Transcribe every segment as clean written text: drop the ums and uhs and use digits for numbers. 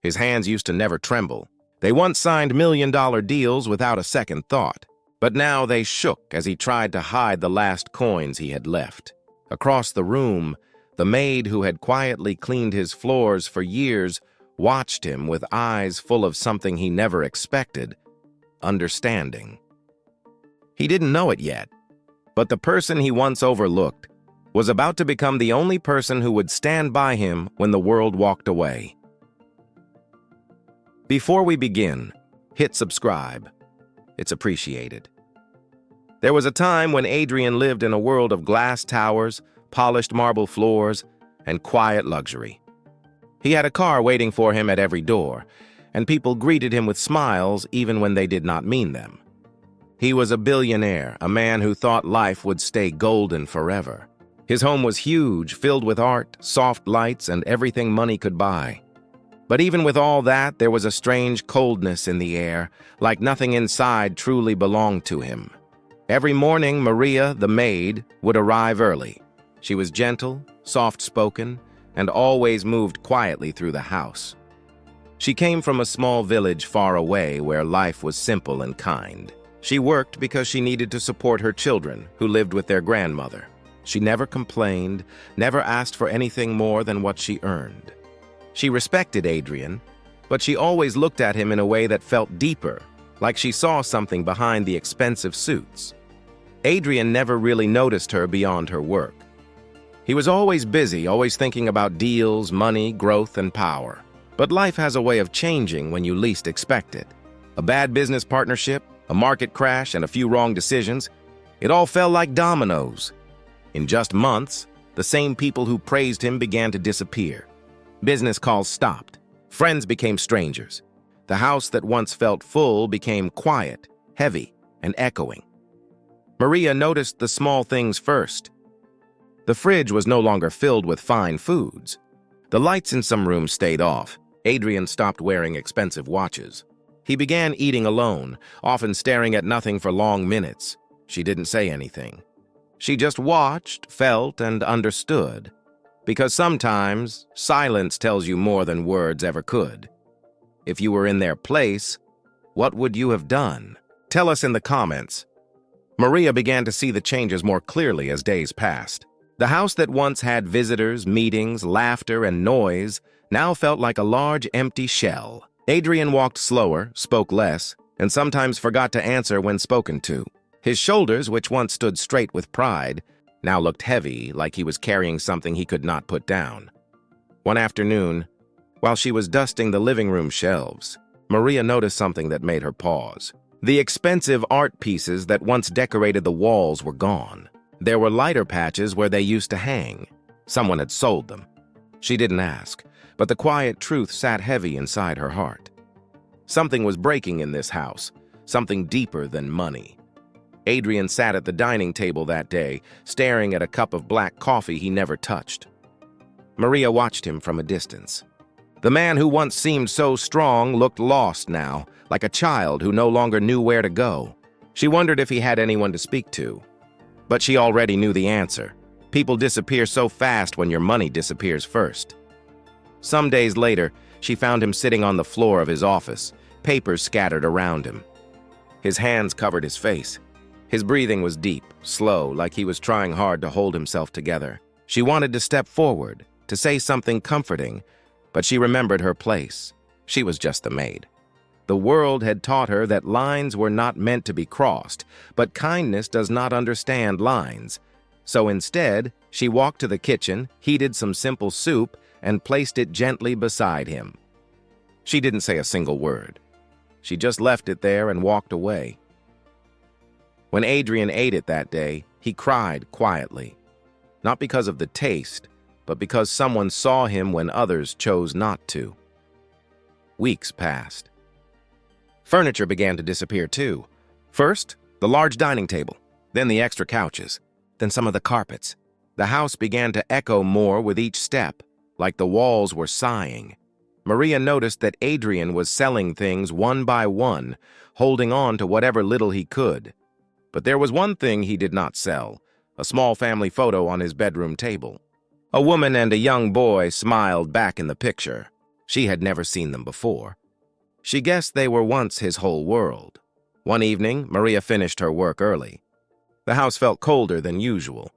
His hands used to never tremble. They once signed million-dollar deals without a second thought. But now they shook as he tried to hide the last coins he had left. Across the room, the maid who had quietly cleaned his floors for years watched him with eyes full of something he never expected: understanding. He didn't know it yet, but the person he once overlooked was about to become the only person who would stand by him when the world walked away. Before we begin, hit subscribe. It's appreciated. There was a time when Adrian lived in a world of glass towers, polished marble floors, and quiet luxury. He had a car waiting for him at every door, and people greeted him with smiles even when they did not mean them. He was a billionaire, a man who thought life would stay golden forever. His home was huge, filled with art, soft lights, and everything money could buy. But even with all that, there was a strange coldness in the air, like nothing inside truly belonged to him. Every morning, Maria, the maid, would arrive early. She was gentle, soft-spoken, and always moved quietly through the house. She came from a small village far away where life was simple and kind. She worked because she needed to support her children, who lived with their grandmother. She never complained, never asked for anything more than what she earned. She respected Adrian, but she always looked at him in a way that felt deeper, like she saw something behind the expensive suits. Adrian never really noticed her beyond her work. He was always busy, always thinking about deals, money, growth, and power. But life has a way of changing when you least expect it. A bad business partnership, a market crash, and a few wrong decisions, it all fell like dominoes. In just months, the same people who praised him began to disappear. Business calls stopped. Friends became strangers. The house that once felt full became quiet, heavy, and echoing. Maria noticed the small things first. The fridge was no longer filled with fine foods. The lights in some rooms stayed off. Adrian stopped wearing expensive watches. He began eating alone, often staring at nothing for long minutes. She didn't say anything. She just watched, felt, and understood. Because sometimes, silence tells you more than words ever could. If you were in their place, what would you have done? Tell us in the comments. Maria began to see the changes more clearly as days passed. The house that once had visitors, meetings, laughter, and noise now felt like a large, empty shell. Adrian walked slower, spoke less, and sometimes forgot to answer when spoken to. His shoulders, which once stood straight with pride, now looked heavy, like he was carrying something he could not put down. One afternoon, while she was dusting the living room shelves, Maria noticed something that made her pause. The expensive art pieces that once decorated the walls were gone. There were lighter patches where they used to hang. Someone had sold them. She didn't ask, but the quiet truth sat heavy inside her heart. Something was breaking in this house, something deeper than money. Adrian sat at the dining table that day, staring at a cup of black coffee he never touched. Maria watched him from a distance. The man who once seemed so strong looked lost now, like a child who no longer knew where to go. She wondered if he had anyone to speak to. But she already knew the answer. People disappear so fast when your money disappears first. Some days later, she found him sitting on the floor of his office, papers scattered around him. His hands covered his face. His breathing was deep, slow, like he was trying hard to hold himself together. She wanted to step forward, to say something comforting, but she remembered her place. She was just the maid. The world had taught her that lines were not meant to be crossed, but kindness does not understand lines. So instead, she walked to the kitchen, heated some simple soup, and placed it gently beside him. She didn't say a single word. She just left it there and walked away. When Adrian ate it that day, he cried quietly. Not because of the taste, but because someone saw him when others chose not to. Weeks passed. Furniture began to disappear too. First, the large dining table, then the extra couches, then some of the carpets. The house began to echo more with each step, like the walls were sighing. Maria noticed that Adrian was selling things one by one, holding on to whatever little he could. But there was one thing he did not sell, a small family photo on his bedroom table. A woman and a young boy smiled back in the picture. She had never seen them before. She guessed they were once his whole world. One evening, Maria finished her work early. The house felt colder than usual.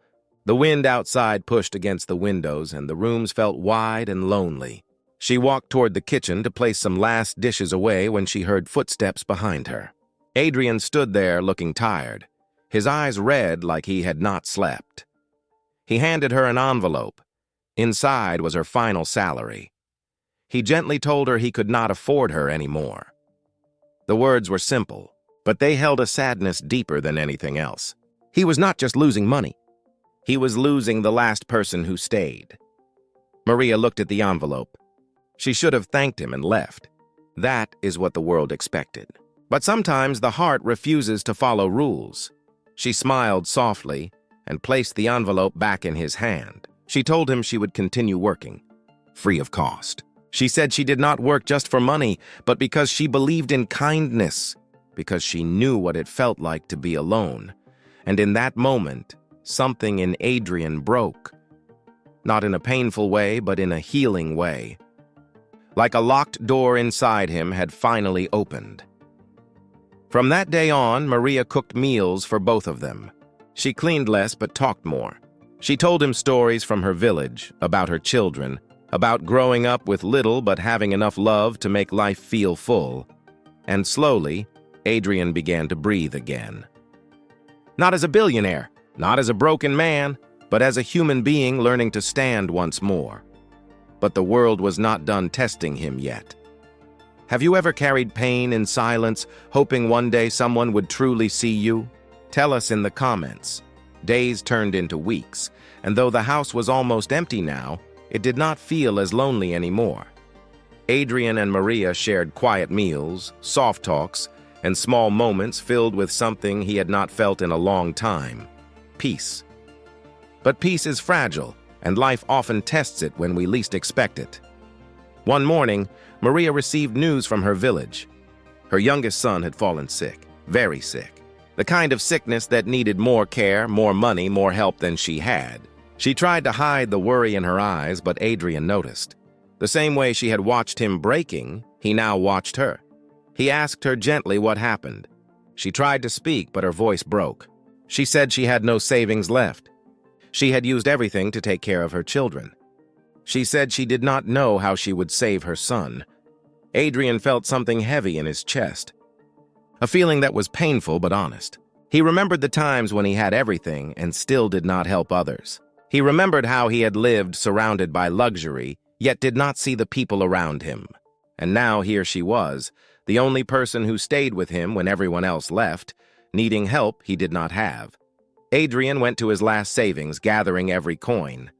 The wind outside pushed against the windows, and the rooms felt wide and lonely. She walked toward the kitchen to place some last dishes away when she heard footsteps behind her. Adrian stood there looking tired, his eyes red like he had not slept. He handed her an envelope. Inside was her final salary. He gently told her he could not afford her anymore. The words were simple, but they held a sadness deeper than anything else. He was not just losing money. He was losing the last person who stayed. Maria looked at the envelope. She should have thanked him and left. That is what the world expected. But sometimes the heart refuses to follow rules. She smiled softly and placed the envelope back in his hand. She told him she would continue working, free of cost. She said she did not work just for money, but because she believed in kindness, because she knew what it felt like to be alone. And in that moment, something in Adrian broke. Not in a painful way, but in a healing way. Like a locked door inside him had finally opened. From that day on, Maria cooked meals for both of them. She cleaned less but talked more. She told him stories from her village, about her children, about growing up with little but having enough love to make life feel full. And slowly, Adrian began to breathe again. Not as a billionaire, not as a broken man, but as a human being learning to stand once more. But the world was not done testing him yet. Have you ever carried pain in silence, hoping one day someone would truly see you? Tell us in the comments. Days turned into weeks, and though the house was almost empty now, it did not feel as lonely anymore. Adrian and Maria shared quiet meals, soft talks, and small moments filled with something he had not felt in a long time: peace. But peace is fragile, and life often tests it when we least expect it. One morning, Maria received news from her village. Her youngest son had fallen sick, very sick. The kind of sickness that needed more care, more money, more help than she had. She tried to hide the worry in her eyes, but Adrian noticed. The same way she had watched him breaking, he now watched her. He asked her gently what happened. She tried to speak, but her voice broke. She said she had no savings left. She had used everything to take care of her children. She said she did not know how she would save her son. Adrian felt something heavy in his chest. A feeling that was painful but honest. He remembered the times when he had everything and still did not help others. He remembered how he had lived surrounded by luxury, yet did not see the people around him. And now here she was, the only person who stayed with him when everyone else left, needing help he did not have. Adrian went to his last savings, gathering every coin.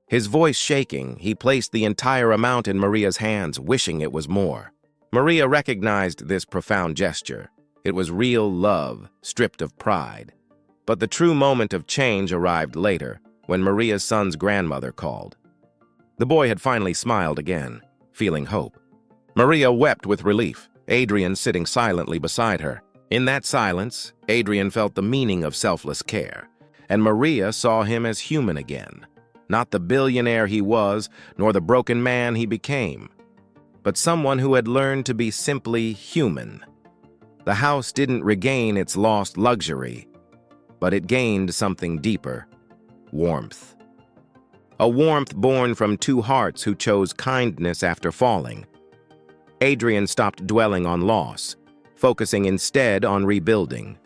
His voice shaking, he placed the entire amount in Maria's hands, wishing it was more. Maria recognized this profound gesture. It was real love, stripped of pride. But the true moment of change arrived later, when Maria's son's grandmother called. The boy had finally smiled again, feeling hope. Maria wept with relief, Adrian sitting silently beside her. In that silence, Adrian felt the meaning of selfless care, and Maria saw him as human again. Not the billionaire he was, nor the broken man he became, but someone who had learned to be simply human. The house didn't regain its lost luxury, but it gained something deeper: warmth. A warmth born from two hearts who chose kindness after falling. Adrian stopped dwelling on loss, focusing instead on rebuilding.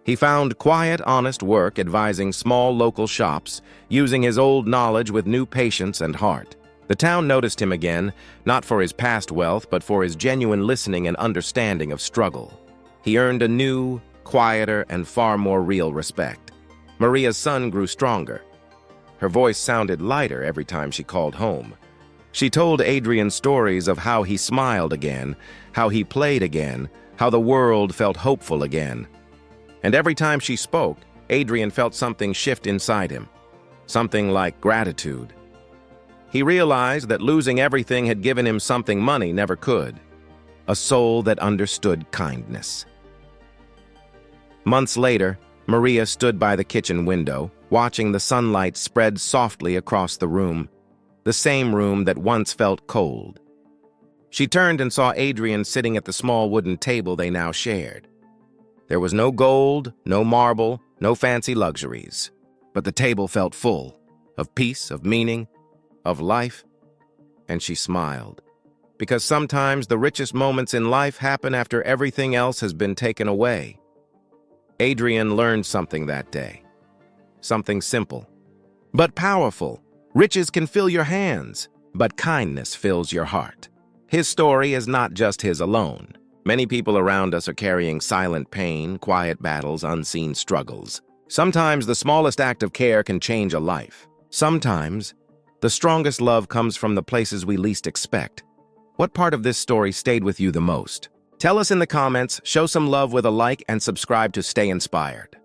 He found quiet, honest work advising small local shops, using his old knowledge with new patience and heart. The town noticed him again, not for his past wealth, but for his genuine listening and understanding of struggle. He earned a new, quieter, and far more real respect. Maria's son grew stronger. Her voice sounded lighter every time she called home. She told Adrian stories of how he smiled again, how he played again, how the world felt hopeful again. And every time she spoke, Adrian felt something shift inside him, something like gratitude. He realized that losing everything had given him something money never could: a soul that understood kindness. Months later, Maria stood by the kitchen window, watching the sunlight spread softly across the room, the same room that once felt cold. She turned and saw Adrian sitting at the small wooden table they now shared. There was no gold, no marble, no fancy luxuries, but the table felt full of peace, of meaning, of life, and she smiled. Because sometimes the richest moments in life happen after everything else has been taken away. Adrian learned something that day. Something simple, but powerful. Riches can fill your hands, but kindness fills your heart. His story is not just his alone. Many people around us are carrying silent pain, quiet battles, unseen struggles. Sometimes the smallest act of care can change a life. Sometimes the strongest love comes from the places we least expect. What part of this story stayed with you the most? Tell us in the comments, show some love with a like, and subscribe to stay inspired.